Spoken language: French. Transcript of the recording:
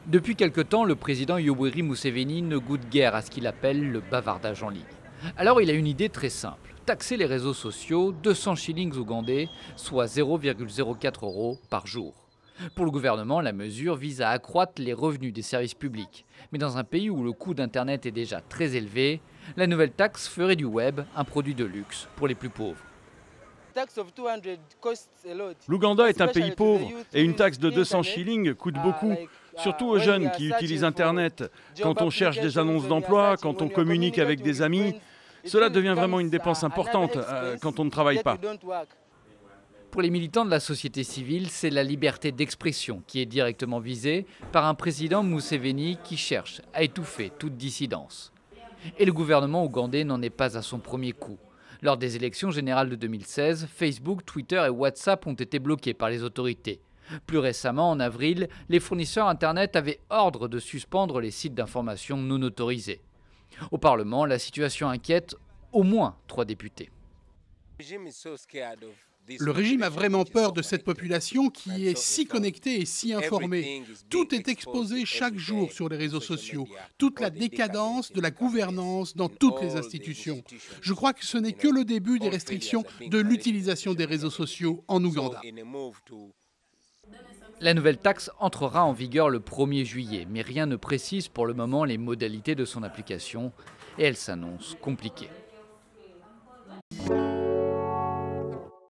Depuis quelque temps, le président Yoweri Museveni ne goûte guère à ce qu'il appelle le bavardage en ligne. Alors il a une idée très simple, taxer les réseaux sociaux 200 shillings ougandais, soit 0,04 € par jour. Pour le gouvernement, la mesure vise à accroître les revenus des services publics. Mais dans un pays où le coût d'Internet est déjà très élevé, la nouvelle taxe ferait du web un produit de luxe pour les plus pauvres. L'Ouganda est un pays pauvre et une taxe de 200 shillings coûte beaucoup, surtout aux jeunes qui utilisent Internet. Quand on cherche des annonces d'emploi, quand on communique avec des amis, cela devient vraiment une dépense importante quand on ne travaille pas. Pour les militants de la société civile, c'est la liberté d'expression qui est directement visée par un président Museveni qui cherche à étouffer toute dissidence. Et le gouvernement ougandais n'en est pas à son premier coup. Lors des élections générales de 2016, Facebook, Twitter et WhatsApp ont été bloqués par les autorités. Plus récemment, en avril, les fournisseurs Internet avaient ordre de suspendre les sites d'information non autorisés. Au Parlement, la situation inquiète au moins 3 députés. Le régime a vraiment peur de cette population qui est si connectée et si informée. Tout est exposé chaque jour sur les réseaux sociaux. Toute la décadence de la gouvernance dans toutes les institutions. Je crois que ce n'est que le début des restrictions de l'utilisation des réseaux sociaux en Ouganda. La nouvelle taxe entrera en vigueur le 1er juillet, mais rien ne précise pour le moment les modalités de son application et elle s'annonce compliquée.